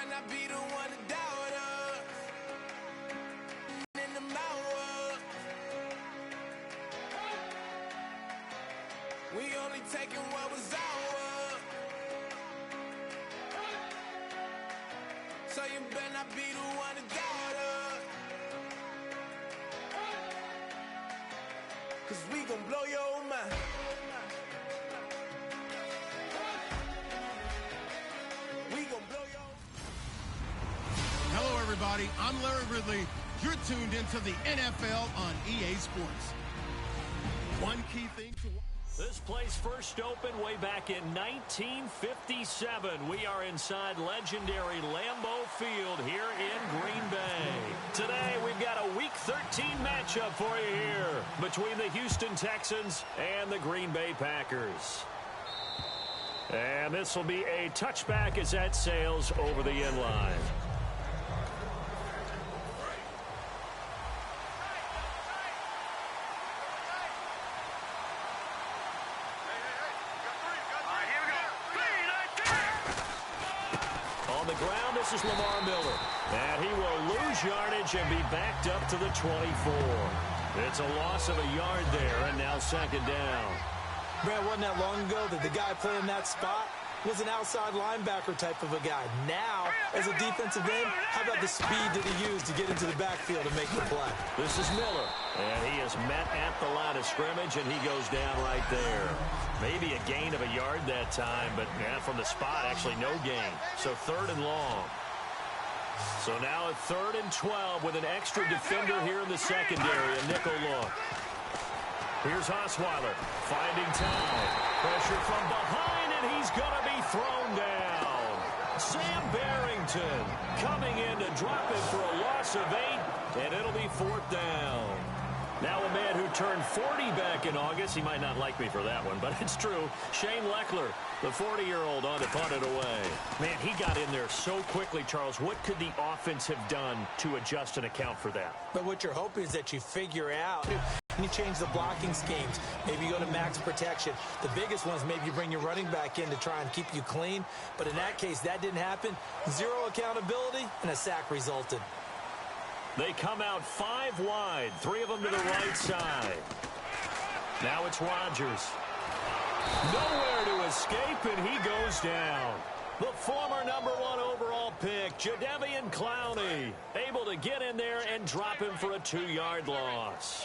better not be the one to doubt us. In the mouth. We only taking what was ours. So you better not be the one to doubt us. 'Cause we gon' blow your mind. Hello, everybody. I'm Larry Ridley. You're tuned into the NFL on EA Sports. One key thing to watch. This place first opened way back in 1957. We are inside legendary Lambeau Field here in Green Bay. Today, we've got a Week 13 matchup for you here between the Houston Texans and the Green Bay Packers. And this will be a touchback as that sails over the end line. On the ground, this is Lamar Miller. And he will lose yardage and be backed up to the 24. It's a loss of a yard there, and now second down. Brad, wasn't that long ago that the guy playing that spot was an outside linebacker type of a guy. Now, as a defensive end, how about the speed that he used to get into the backfield and make the play? This is Miller, and he is met at the line of scrimmage, and he goes down right there. Maybe a gain of a yard that time, but from the spot, actually no gain. So third and long. So now at 3rd and 12 with an extra defender here in the secondary, a nickel look. Here's Osweiler finding time. Pressure from behind, and he's going to be thrown down. Sam Barrington coming in to drop it for a loss of 8, and it'll be 4th down. Now a man who turned 40 back in August. He might not like me for that one, but it's true. Shane Leckler, the 40-year-old, on to punt it away. Man, he got in there so quickly, Charles. What could the offense have done to adjust and account for that? But what you're hoping is that you figure out, you change the blocking schemes. Maybe you go to max protection. The biggest one is maybe you bring your running back in to try and keep you clean. But in that case, that didn't happen. 0 accountability, and a sack resulted. They come out 5 wide, 3 of them to the right side. Now it's Rodgers. Nowhere to escape, and he goes down. The former #1 overall pick, Jadeveon Clowney, able to get in there and drop him for a 2-yard loss.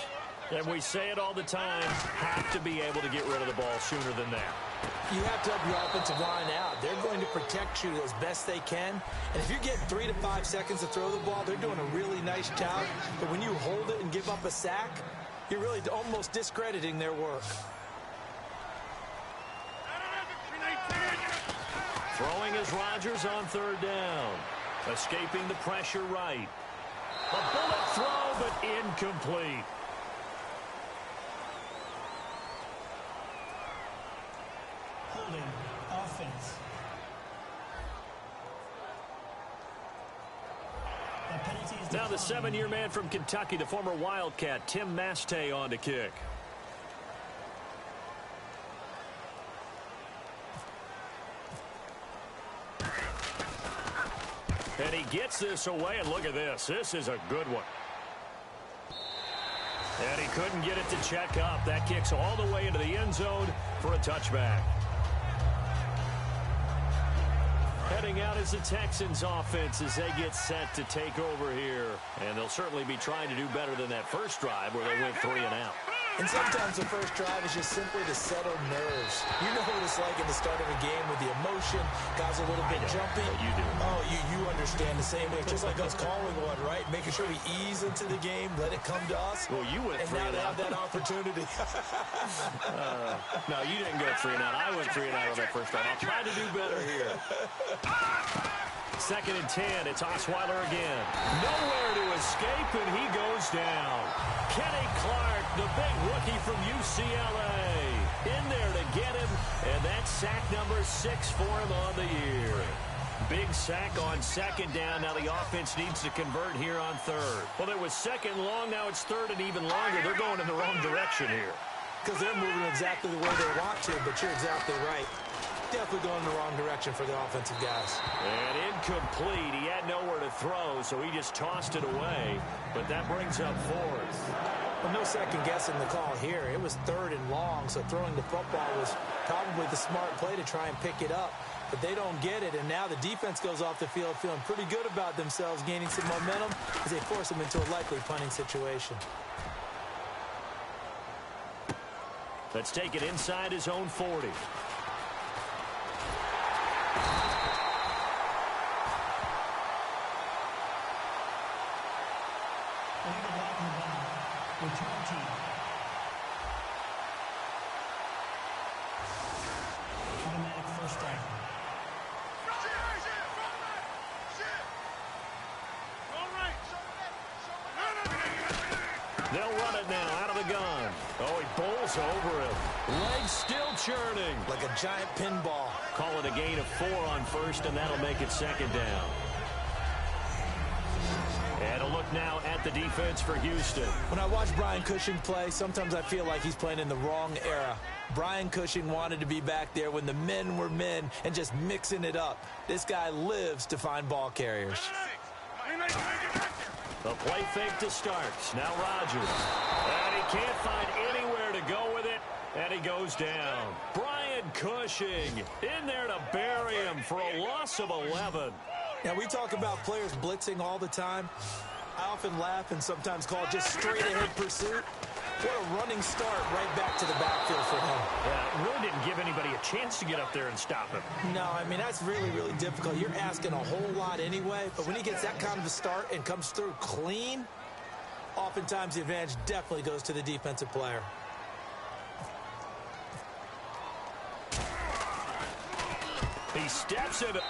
And we say it all the time, have to be able to get rid of the ball sooner than that. You have to help your offensive line out. They're going to protect you as best they can. And if you get 3 to 5 seconds to throw the ball, they're doing a really nice job. But when you hold it and give up a sack, you're really almost discrediting their work. Throwing is Rodgers on 3rd down. Escaping the pressure right. A bullet throw, but incomplete. Offense. Now the 7-year man from Kentucky, the former Wildcat, Tim Mastay, on to kick. And he gets this away, and look at this. This is a good one. And he couldn't get it to check up. That kicks all the way into the end zone for a touchback. Heading out is the Texans offense as they get set to take over here. And they'll certainly be trying to do better than that first drive where they went 3 and out. And sometimes the first drive is just simply to settle nerves. You know what it's like in the start of a game with the emotion. Guys are a little bit jumpy. You do. Oh, you understand the same way. Just like us calling one, right? Making sure we ease into the game, let it come to us. Well, you went 3 and now out. they have that opportunity. No, you didn't go 3 and out. I went 3 and out on that first drive. I'll try to do better here. 2nd and 10. It's Osweiler again. Nowhere to escape, and he goes down. Kenny Clark, the big rookie from UCLA, in there to get him, and that's sack number 6 for him on the year. Big sack on 2nd down. Now the offense needs to convert here on 3rd. Well, it was 2nd long. Now it's 3rd and even longer. They're going in the wrong direction here. Because they're moving exactly the way they want to, but you're exactly right. Definitely going in the wrong direction for the offensive guys. And incomplete. He had nowhere to throw, so he just tossed it away. But that brings up fourth. Well, no second guessing the call here. It was 3rd and long, so throwing the football was probably the smart play to try and pick it up. But they don't get it, and now the defense goes off the field feeling pretty good about themselves, gaining some momentum as they force them into a likely punting situation. Let's take it inside his own 40. Automatic first down. They'll run it now out of the gun. Oh, he bowls over him. Legs still churning. Like a giant pinball. Call it a gain of 4 on first, and that'll make it 2nd down. And a look now at the defense for Houston. When I watch Brian Cushing play, sometimes I feel like he's playing in the wrong era. Brian Cushing wanted to be back there when the men were men and just mixing it up. This guy lives to find ball carriers. The play fake to start. Now Rodgers. And he can't find anywhere to go with it. And he goes down. Brian Cushing in there to bury him for a loss of 11. Now, we talk about players blitzing all the time. I often laugh and sometimes call it just straight-ahead pursuit. What a running start right back to the backfield for him. Yeah, really didn't give anybody a chance to get up there and stop him. No, I mean, that's really, really difficult. You're asking a whole lot anyway, but when he gets that kind of a start and comes through clean, oftentimes the advantage definitely goes to the defensive player. He steps in it.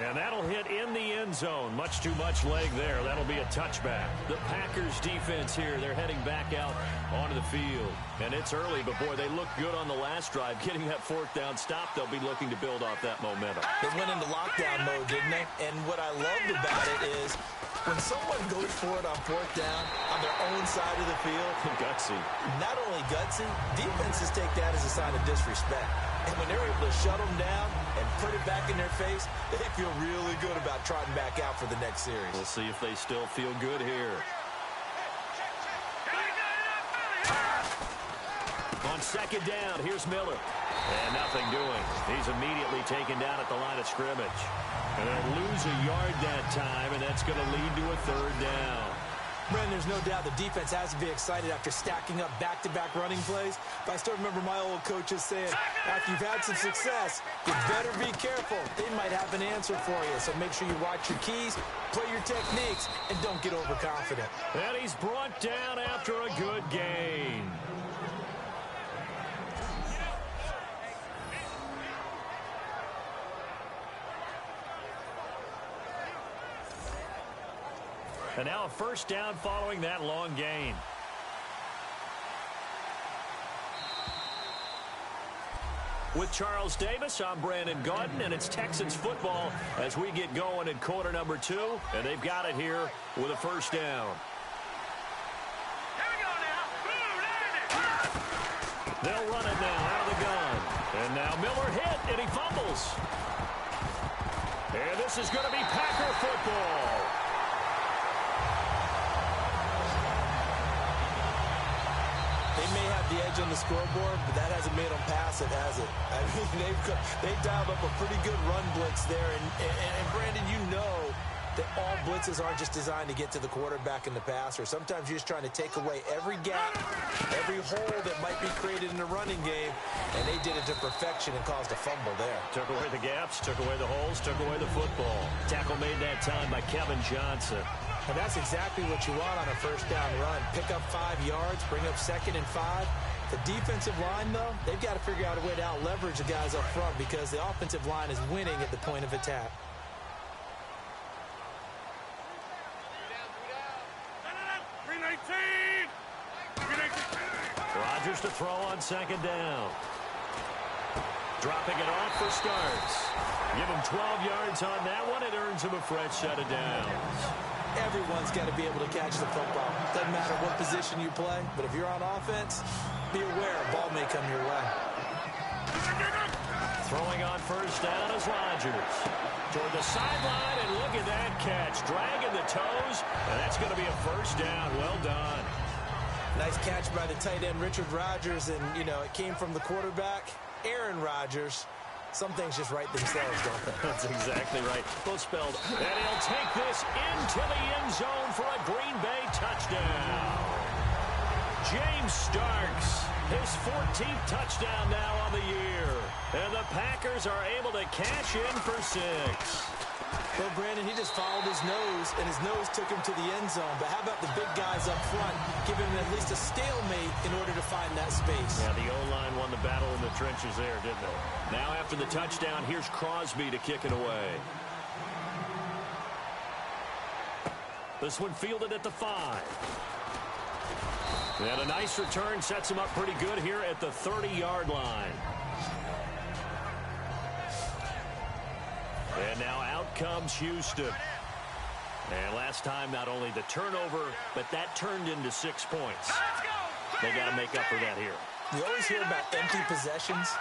And that'll hit in the end zone. Much too much leg there. That'll be a touchback. The Packers defense here. They're heading back out onto the field. And it's early, but boy, they looked good on the last drive. Getting that 4th down stop, they'll be looking to build off that momentum. They went into lockdown mode, didn't they? And what I loved about it is when someone goes for it on 4th down on their own side of the field. Gutsy. Not only gutsy, defenses take that as a sign of disrespect. And when they're able to shut them down and put it back in their face, they feel really good about trotting back out for the next series. We'll see if they still feel good here. On 2nd down, here's Miller. And nothing doing. He's immediately taken down at the line of scrimmage. And they'll lose a yard that time, and that's going to lead to a 3rd down. Brandon, there's no doubt the defense has to be excited after stacking up back-to-back running plays. But I still remember my old coaches saying, after you've had some success, you better be careful. They might have an answer for you. So make sure you watch your keys, play your techniques, and don't get overconfident. And he's brought down after a good gain. And now a 1st down following that long gain. With Charles Davis, I'm Brandon Gaudin, and it's Texans football as we get going in quarter number 2. And they've got it here with a 1st down. They'll run it now out of the gun. And now Miller hit, and he fumbles. And this is going to be Packer football. They may have the edge on the scoreboard, but that hasn't made them pass it, has it? I mean, they've dialed up a pretty good run blitz there. And Brandon, you know that all blitzes aren't just designed to get to the quarterback in the passer. Sometimes you're just trying to take away every gap, every hole that might be created in the running game, and they did it to perfection and caused a fumble there. Took away the gaps, took away the holes, took away the football. Tackle made that time by Kevin Johnson. And that's exactly what you want on a 1st down run. Pick up 5 yards, bring up 2nd and 5. The defensive line, though, they've got to figure out a way to out-leverage the guys up front because the offensive line is winning at the point of attack. Rodgers to throw on 2nd down. Dropping it off for starts. Give him 12 yards on that one. It earns him a fresh set of downs. Everyone's got to be able to catch the football. Doesn't matter what position you play, but if you're on offense, be aware a ball may come your way. Throwing on first down is Rodgers. Toward the sideline, and look at that catch. Dragging the toes, and that's going to be a first down. Well done. Nice catch by the tight end, Richard Rodgers, and, you know, it came from the quarterback, Aaron Rodgers. Some things just write themselves, don't they? That's exactly right. Both spelled. And he'll take this into the end zone for a Green Bay touchdown. James Starks, his 14th touchdown now on the year. And the Packers are able to cash in for 6. Well, Brandon, he just followed his nose, and his nose took him to the end zone. But how about the big guys up front, giving him at least a stalemate in order to find that space? Yeah, the O-line won the battle in the trenches there, didn't they? Now after the touchdown, here's Crosby to kick it away. This one fielded at the 5. And a nice return sets him up pretty good here at the 30-yard line. And now out comes Houston. And last time, not only the turnover, but that turned into 6 points. They got to make up for that here. You always hear about empty possessions,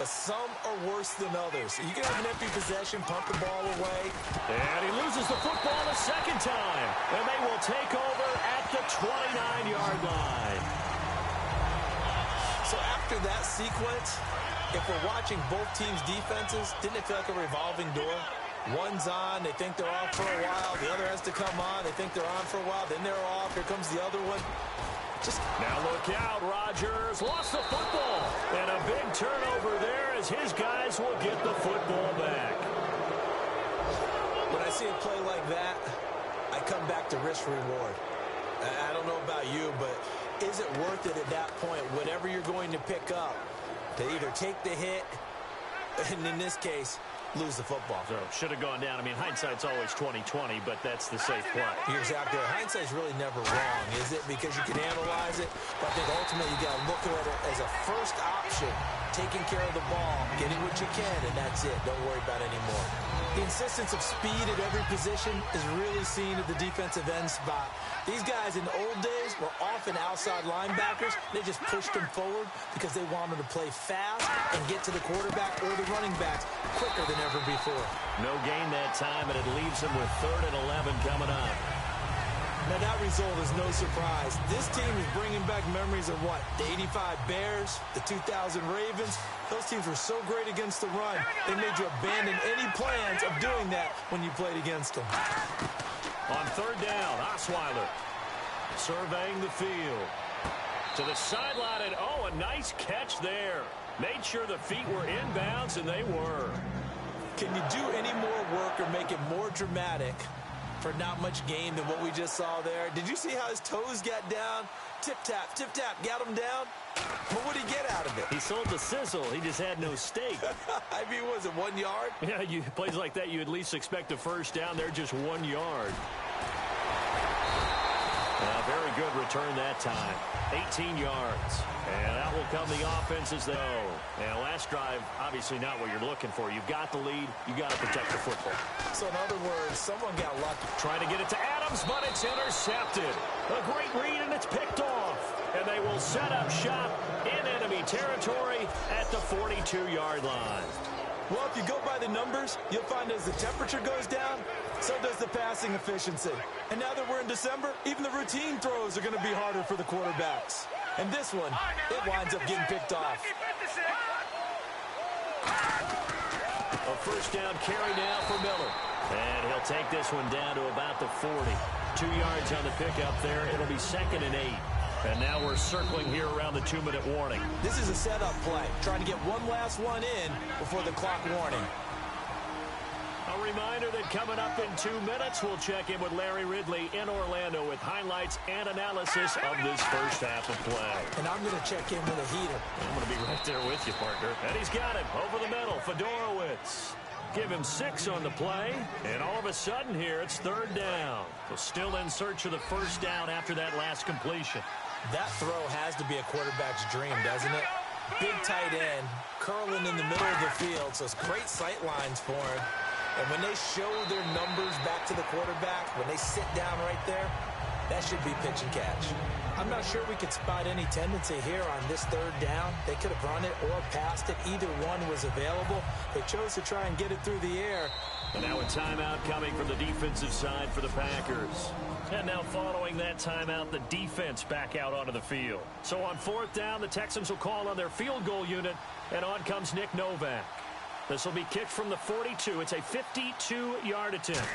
but some are worse than others. You can have an empty possession, pump the ball away. And he loses the football a second time. And they will take over at the 29-yard line. So after that sequence, if we're watching both teams' defenses, didn't it feel like a revolving door? One's on, they think they're off for a while. The other has to come on, they think they're on for a while. Then they're off, here comes the other one. Now look out, Rodgers lost the football. And a big turnover there as his guys will get the football back. When I see a play like that, I come back to risk-reward. I don't know about you, but is it worth it at that point, whatever you're going to pick up, to either take the hit, and in this case, lose the football? So should have gone down. I mean, hindsight's always 20/20, but that's the safe play. You're exactly right. Hindsight's really never wrong, is it? Because you can analyze it, but I think ultimately you got to look at it as a first option, taking care of the ball, getting what you can, and that's it. Don't worry about it anymore. The insistence of speed at every position is really seen at the defensive end spot. These guys in the old days were often outside linebackers. They just pushed them forward because they wanted to play fast and get to the quarterback or the running backs quicker than ever before. No gain that time, and it leaves them with 3rd and 11 coming up. Now, that result is no surprise. This team is bringing back memories of what? The 85 Bears, the 2000 Ravens. Those teams were so great against the run, they made you abandon any plans of doing that when you played against them. On 3rd down, Osweiler surveying the field. To the sideline, and a nice catch there. Made sure the feet were inbounds, and they were. Can you do any more work or make it more dramatic for not much gain than what we just saw there? Did you see how his toes got down? Tip-tap, got him down. But what did he get out of it? He sold the sizzle. He just had no steak. I mean, was it 1 yard? Yeah, plays like that, you at least expect a first down. They're just 1 yard. Very good return that time. 18 yards. And out will come the offense as they go. And last drive, obviously not what you're looking for. You've got the lead. You got to protect the football. So in other words, someone got lucky. Trying to get it to Adams, but it's intercepted. A great read, and it's picked off. And they will set up shop in enemy territory at the 42-yard line. Well, if you go by the numbers, you'll find as the temperature goes down, so does the passing efficiency. And now that we're in December, even the routine throws are going to be harder for the quarterbacks. And this one, it winds up getting picked off. A first down carry now for Miller. And he'll take this one down to about the 40. 2 yards on the pickup there. It'll be 2nd and 8. And now we're circling here around the 2-minute warning. This is a setup play, trying to get one last one in before the clock warning. A reminder that coming up in 2 minutes, we'll check in with Larry Ridley in Orlando with highlights and analysis of this first half of play. And I'm going to check in with a heater. I'm going to be right there with you, partner. And he's got him over the middle, Fedorowicz. Give him 6 on the play, and all of a sudden here, it's 3rd down. So still in search of the first down after that last completion. That throw has to be a quarterback's dream, doesn't it? Big tight end, curling in the middle of the field, so it's great sight lines for him. And when they show their numbers back to the quarterback, when they sit down right there, that should be pitch and catch. I'm not sure we could spot any tendency here on this third down. They could have run it or passed it. Either one was available. They chose to try and get it through the air. And now a timeout coming from the defensive side for the Packers. And now following that timeout, the defense back out onto the field. So on fourth down, the Texans will call on their field goal unit, and on comes Nick Novak. This will be kicked from the 42. It's a 52-yard attempt.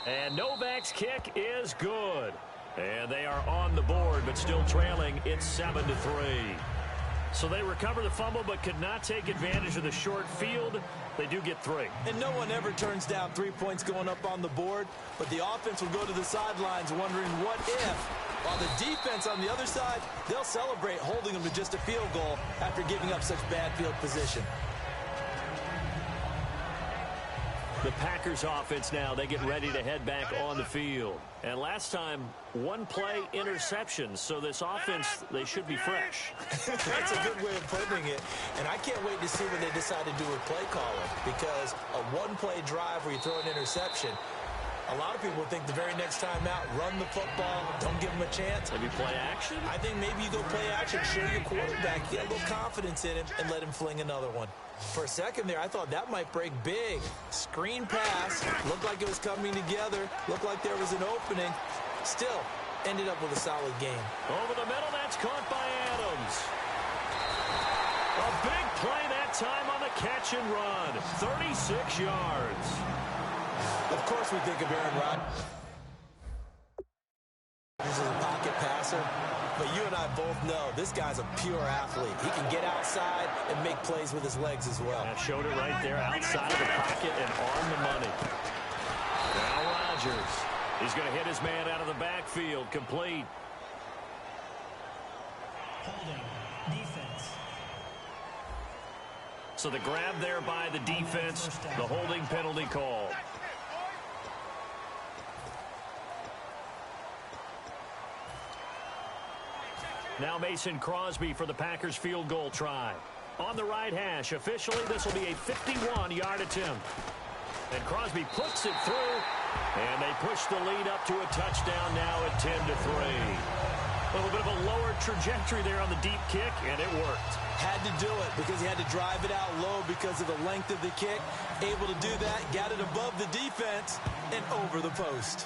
And Novak's kick is good. And they are on the board, but still trailing. It's 7-3. So they recover the fumble, but could not take advantage of the short field. They do get 3. And no one ever turns down 3 points going up on the board, but the offense will go to the sidelines wondering what if, while the defense on the other side, they'll celebrate holding them to just a field goal after giving up such bad field position. The Packers offense now, they get ready to head back on the field. And last time, one play interception. So this offense, they should be fresh. That's a good way of putting it. And I can't wait to see what they decide to do with play calling. Because a one-play drive where you throw an interception, a lot of people think the very next time out, run the football, don't give them a chance. Maybe play action? I think maybe you go play action, show your quarterback, get a little confidence in him, and let him fling another one. For a second there, I thought that might break big. Screen pass, looked like it was coming together, looked like there was an opening. Still, ended up with a solid game. Over the middle, that's caught by Adams. A big play that time on the catch and run. 36 yards. Of course we think of Aaron Rodgers as a pocket passer, but you and I both know this guy's a pure athlete. He can get outside and make plays with his legs as well. That showed it right there outside of the pocket and on the money. Now Rodgers. He's going to hit his man out of the backfield. Complete. Holding. Defense. So the grab there by the defense, the holding penalty call. Now Mason Crosby for the Packers field goal try. On the right hash, officially this will be a 51-yard attempt. And Crosby puts it through, and they push the lead up to a touchdown now at 10-3. A little bit of a lower trajectory there on the deep kick, and it worked. Had to do it because he had to drive it out low because of the length of the kick. Able to do that, got it above the defense, and over the post.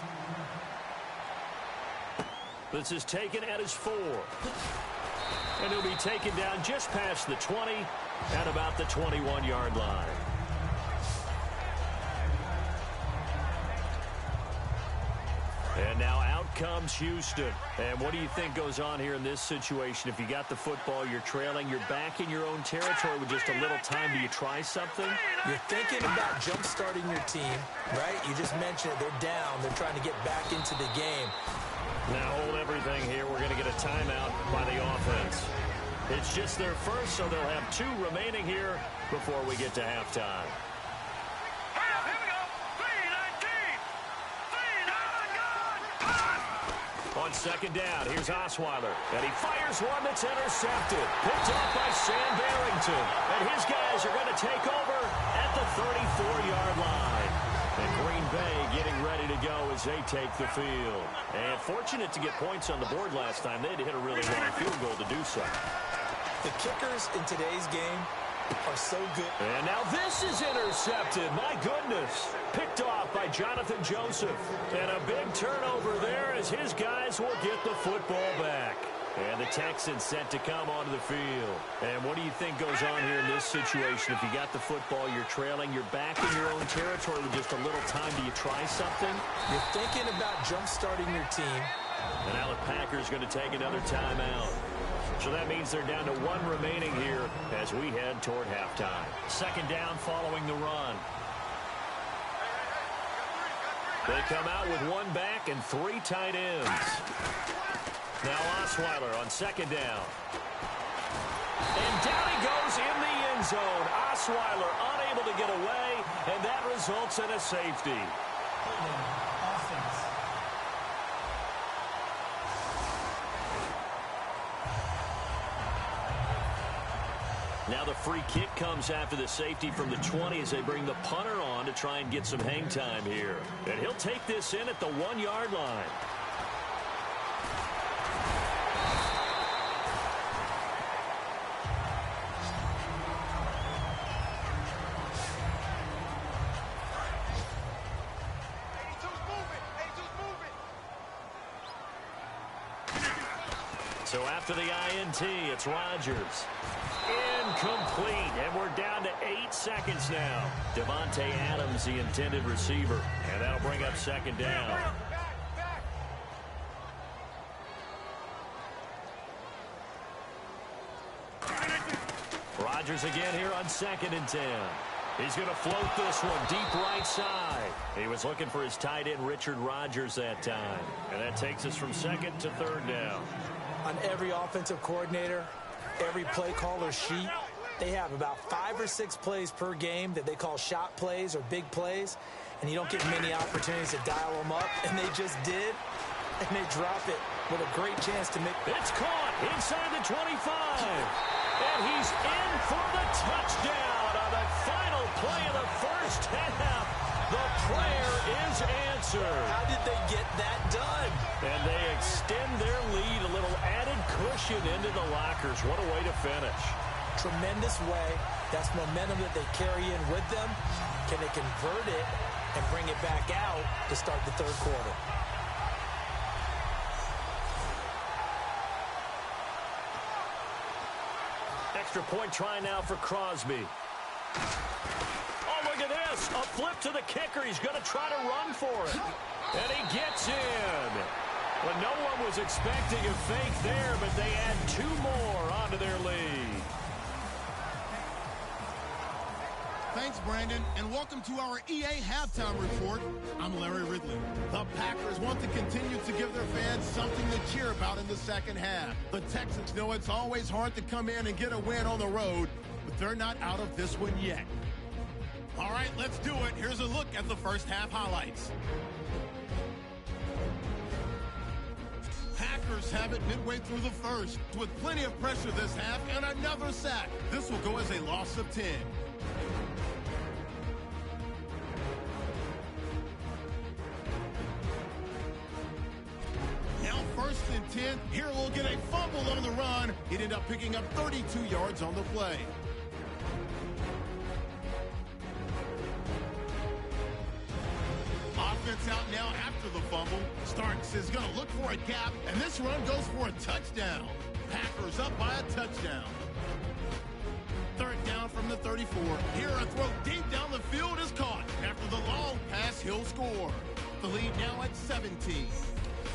This is taken at his 4. And he'll be taken down just past the 20 at about the 21-yard line. And now out comes Houston. And what do you think goes on here in this situation? If you got the football, you're trailing, you're back in your own territory with just a little time. Do you try something? You're thinking about jump-starting your team, right? You just mentioned it. They're down. They're trying to get back into the game. Now hold everything here. We're going to get a timeout by the offense. It's just their first, so they'll have 2 remaining here before we get to halftime. On second down, here's Osweiler. And he fires one that's intercepted. Picked off by Sam Barrington. And his guys are going to take over at the 34-yard line. And Green Bay getting ready to go as they take the field. And fortunate to get points on the board last time. They had to hit a really long field goal to do so. The kickers in today's game are so good. And now this is intercepted. My goodness. Picked off by Jonathan Joseph. And a big turnover there as his guys will get the football back. And the Texans set to come onto the field. And what do you think goes on here in this situation? If you got the football, you're trailing, you're back in your own territory with just a little time. Do you try something? You're thinking about jump-starting your team. And now the Packers going to take another timeout. So that means they're down to 1 remaining here as we head toward halftime. Second down following the run. They come out with 1 back and 3 tight ends. Now Osweiler on second down. And down he goes in the end zone. Osweiler unable to get away, and that results in a safety. Offense. Now the free kick comes after the safety from the 20 as they bring the punter on to try and get some hang time here. And he'll take this in at the 1-yard line. So after the INT, it's Rodgers. Incomplete, and we're down to 8 seconds now. Devontae Adams, the intended receiver, and that'll bring up second down. Rodgers again here on 2nd and 10. He's going to float this one deep right side. He was looking for his tight end, Richard Rodgers, that time. And that takes us from 2nd to 3rd down. On every offensive coordinator, every play caller sheet, they have about 5 or 6 plays per game that they call shot plays or big plays, and you don't get many opportunities to dial them up, and they just did, and they drop it with a great chance to make... It's caught inside the 25, and he's in for the touchdown on the final play of the first half. The prayer is answered. How did they get that done? And they extend their lead, a little added cushion into the lockers. What a way to finish. Tremendous way. That's momentum that they carry in with them. Can they convert it and bring it back out to start the 3rd quarter? Extra point try now for Crosby. Oh, look at this. A flip to the kicker. He's going to try to run for it. And he gets in. Well, no one was expecting a fake there, but they add 2 more onto their lead. Thanks, Brandon, and welcome to our EA Halftime Report. I'm Larry Ridley. The Packers want to continue to give their fans something to cheer about in the second half. The Texans know it's always hard to come in and get a win on the road, but they're not out of this one yet. All right, let's do it. Here's a look at the first half highlights. Packers have it midway through the first, with plenty of pressure this half and another sack. This will go as a loss of 10. Now 1st and 10. Here we'll get a fumble on the run. He'd end up picking up 32 yards on the play. Offense out now after the fumble. Starks is going to look for a gap, and this run goes for a touchdown. Packers up by a touchdown. 3rd down from the 34. Here a throw deep down the field is caught. After the long pass, he'll score. The lead now at 17.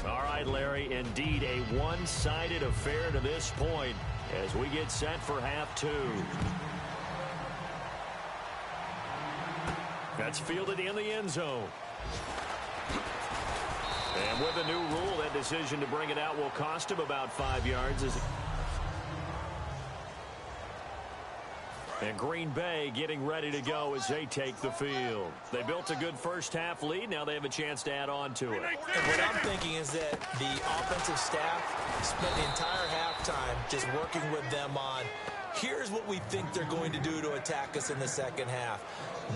All right, Larry, indeed a one-sided affair to this point as we get set for half 2. That's fielded in the end zone. And with a new rule, that decision to bring it out will cost him about 5 yards. And Green Bay getting ready to go as they take the field. They built a good first half lead. Now they have a chance to add on to it. And what I'm thinking is that the offensive staff spent the entire halftime just working with them on, here's what we think they're going to do to attack us in the second half.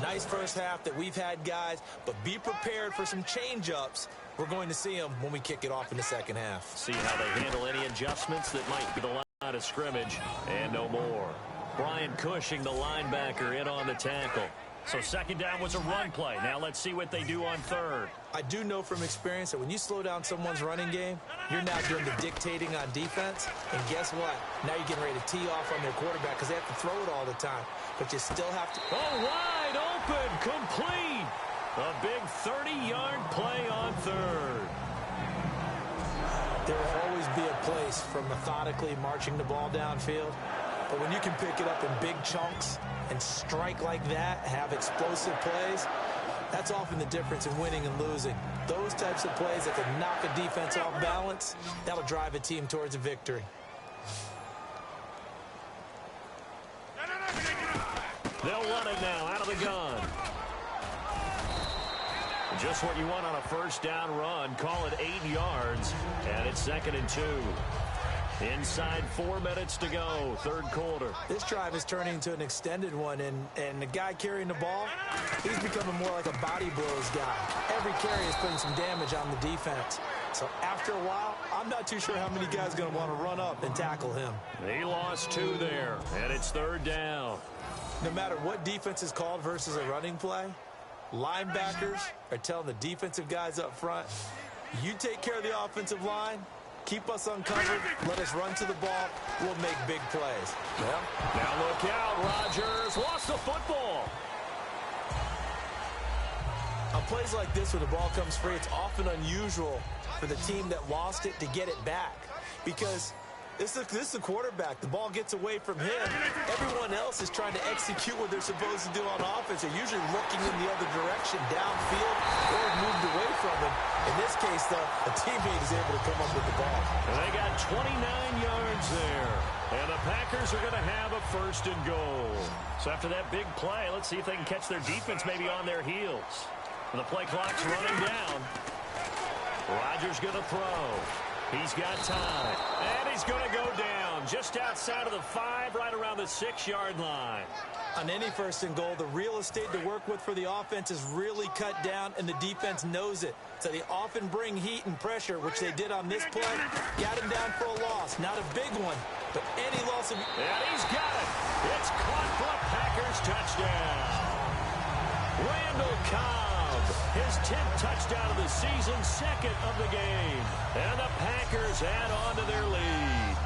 Nice first half that we've had, guys, but be prepared for some change-ups. We're going to see them when we kick it off in the second half. See how they handle any adjustments that might be the line of scrimmage, and no more. Brian Cushing, the linebacker, in on the tackle. So second down was a run play. Now let's see what they do on 3rd. I do know from experience that when you slow down someone's running game, you're now doing the dictating on defense. And guess what? Now you're getting ready to tee off on their quarterback because they have to throw it all the time. But you still have to... Oh, wide open, complete. A big 30-yard play on 3rd. There will always be a place for methodically marching the ball downfield. But when you can pick it up in big chunks and strike like that, have explosive plays, that's often the difference in winning and losing. Those types of plays that can knock a defense off balance, that'll drive a team towards a victory. They'll run it now out of the gun. Just what you want on a first down run. Call it 8 yards, and it's 2nd and 2. Inside 4 minutes to go, third quarter. This drive is turning into an extended one, and the guy carrying the ball, he's becoming more like a body blows guy. Every carry is putting some damage on the defense. So after a while, I'm not too sure how many guys are going to want to run up and tackle him. He lost 2 there, and it's third down. No matter what defense is called versus a running play, linebackers are telling the defensive guys up front, you take care of the offensive line, keep us uncovered, let us run to the ball, we'll make big plays. Well, now look out, Rodgers lost the football. On plays like this where the ball comes free, it's often unusual for the team that lost it to get it back because this is a quarterback. The ball gets away from him. Everyone else is trying to execute what they're supposed to do on offense. They're usually looking in the other direction, downfield, or moved away from him. In this case, though, a teammate is able to come up with the ball. And they got 29 yards there. And the Packers are going to have a 1st and goal. So after that big play, let's see if they can catch their defense maybe on their heels. And the play clock's running down. Rodgers going to throw. He's got time. And he's going to go down just outside of the 5, right around the 6-yard line. On any 1st and goal, the real estate to work with for the offense is really cut down, and the defense knows it. So they often bring heat and pressure, which they did on this play. Got him down for a loss. Not a big one, but any loss of... And he's got it. It's caught for a Packers touchdown. Randall Cobb, his 10th touchdown of the season, 2nd of the game. And the Packers add on to their lead.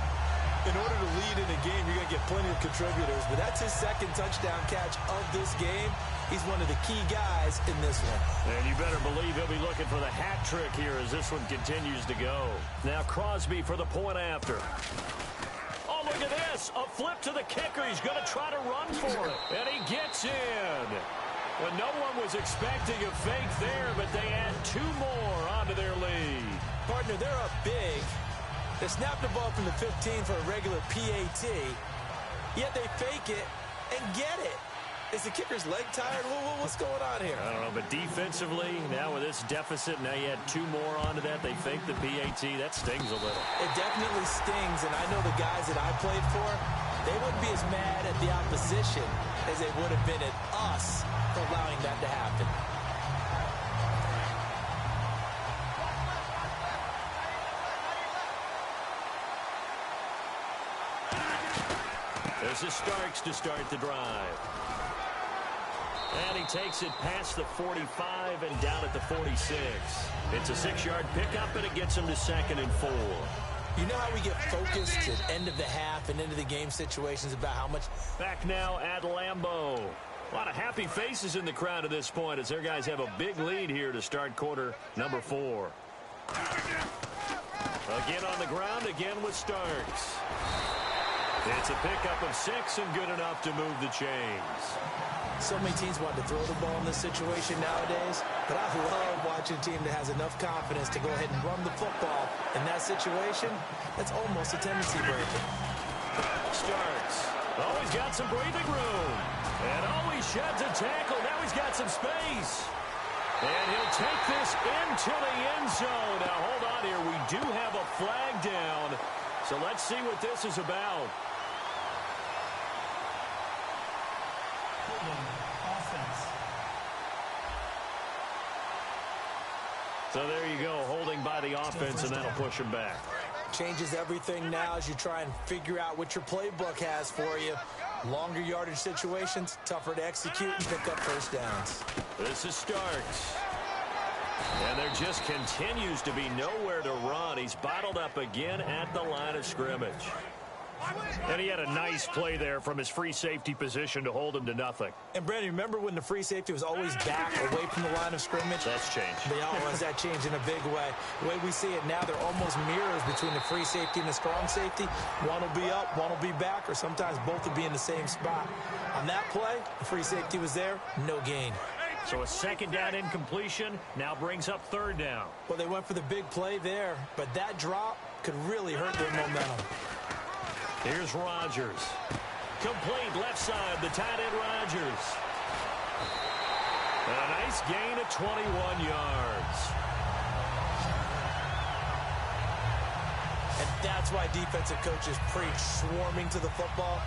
In order to lead in a game, you're going to get plenty of contributors, but that's his 2nd touchdown catch of this game. He's one of the key guys in this one. And you better believe he'll be looking for the hat trick here as this one continues to go. Now Crosby for the point after. Oh, look at this. A flip to the kicker. He's going to try to run for it. And he gets in. When no one was expecting a fake there, but they add 2 more onto their lead. Partner, they're up big. They snap the ball from the 15 for a regular PAT, yet they fake it and get it. Is the kicker's leg tired? What's going on here? I don't know, but defensively, now with this deficit, now you add 2 more onto that. They fake the PAT. That stings a little. It definitely stings, and I know the guys that I played for, they wouldn't be as mad at the opposition as they would have been at us for allowing that to happen. This is Starks to start the drive. And he takes it past the 45 and down at the 46. It's a 6-yard pickup, and it gets him to 2nd and 4. You know how we get focused at end of the half and into the game situations about how much... Back now at Lambeau. A lot of happy faces in the crowd at this point as their guys have a big lead here to start quarter number 4. Again on the ground, again with Starks. It's a pickup of 6 and good enough to move the chains. So many teams want to throw the ball in this situation nowadays, but I love watching a team that has enough confidence to go ahead and run the football. In that situation, that's almost a tendency breaker. Starks. Oh, he's got some breathing room. And oh, he sheds a tackle. Now he's got some space. And he'll take this into the end zone. Now, hold on here. We do have a flag down. So let's see what this is about. Offense. So there you go, holding by the offense, and that'll push him back. Changes everything now as you try and figure out what your playbook has for you. Longer yardage situations, tougher to execute and pick up 1st downs. This is Starks. And there just continues to be nowhere to run. He's bottled up again at the line of scrimmage. And he had a nice play there from his free safety position to hold him to nothing. And, Brandon, remember when the free safety was always back away from the line of scrimmage? That's changed. They always that changed in a big way. The way we see it now, they're almost mirrors between the free safety and the strong safety. One will be up, one will be back, or sometimes both will be in the same spot. On that play, the free safety was there, no gain. So a 2nd down incompletion now brings up 3rd down. Well, they went for the big play there, but that drop could really hurt their momentum. Here's Rodgers. Complete left side, the tight end Rodgers. And a nice gain of 21 yards. And That's why defensive coaches preach swarming to the football.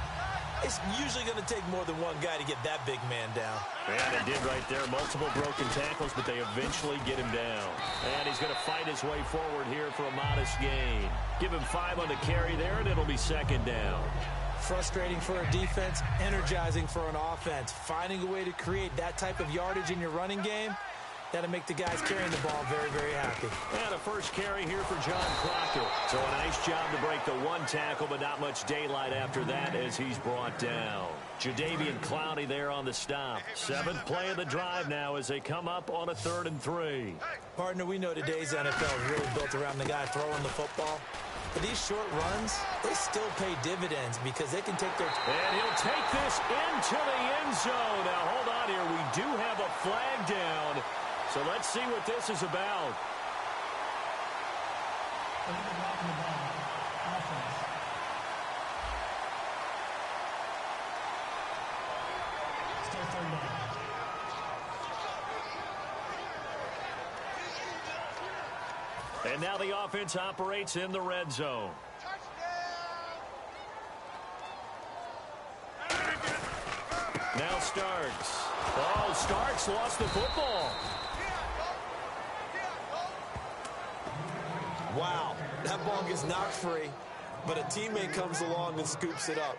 It's usually going to take more than one guy to get that big man down. And they did right there. Multiple broken tackles, but they eventually get him down. And he's going to fight his way forward here for a modest gain. Give him 5 on the carry there, and it'll be second down. Frustrating for a defense, energizing for an offense. Finding a way to create that type of yardage in your running game, that'll make the guys carrying the ball very, very happy. And a first carry here for John Crockett. So a nice job to break the one tackle, but not much daylight after that as he's brought down. Jadeveon Clowney there on the stop. 7th play of the drive now as they come up on a 3rd and 3. Partner, we know today's NFL is really built around the guy throwing the football. But these short runs, they still pay dividends because they can take their... And he'll take this into the end zone. Now, hold on here. We do have a flag down. So let's see what this is about. Still 3rd down. And now the offense operates in the red zone. Now Starks. Oh, Starks lost the football. Wow, that ball gets knocked free, but a teammate comes along and scoops it up.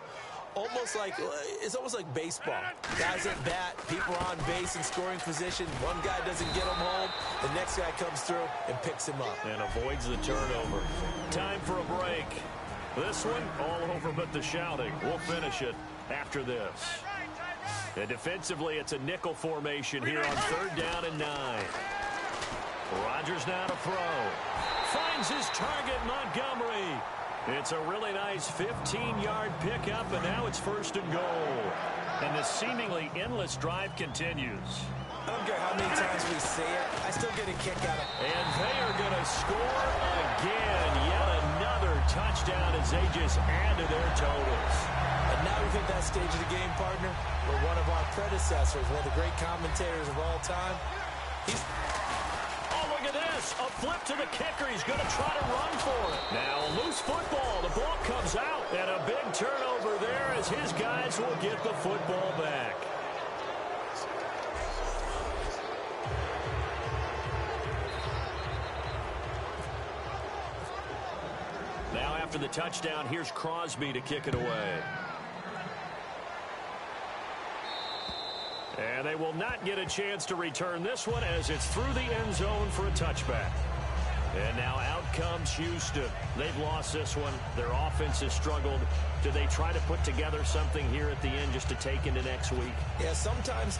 It's almost like baseball. Guys at bat, people are on base in scoring position. One guy doesn't get him home. The next guy comes through and picks him up. And avoids the turnover. Time for a break. This one, all over but the shouting. We'll finish it after this. And defensively, it's a nickel formation here on 3rd down and 9. Rodgers now to throw. Finds his target, Montgomery. It's a really nice 15-yard pickup, and now it's 1st and goal. And the seemingly endless drive continues. I don't care how many times we say it, I still get a kick out of it. And they are going to score again. Yet another touchdown as they just add to their totals. And now we've hit that stage of the game, partner, where one of our predecessors, one of the great commentators of all time, Look at this. A flip to the kicker. He's going to try to run for it. Now, loose football. The ball comes out. And a big turnover there as his guys will get the football back. Now, after the touchdown, here's Crosby to kick it away. And they will not get a chance to return this one as it's through the end zone for a touchback. And now out comes Houston. They've lost this one. Their offense has struggled. Do they try to put together something here at the end just to take into next week? Yeah, sometimes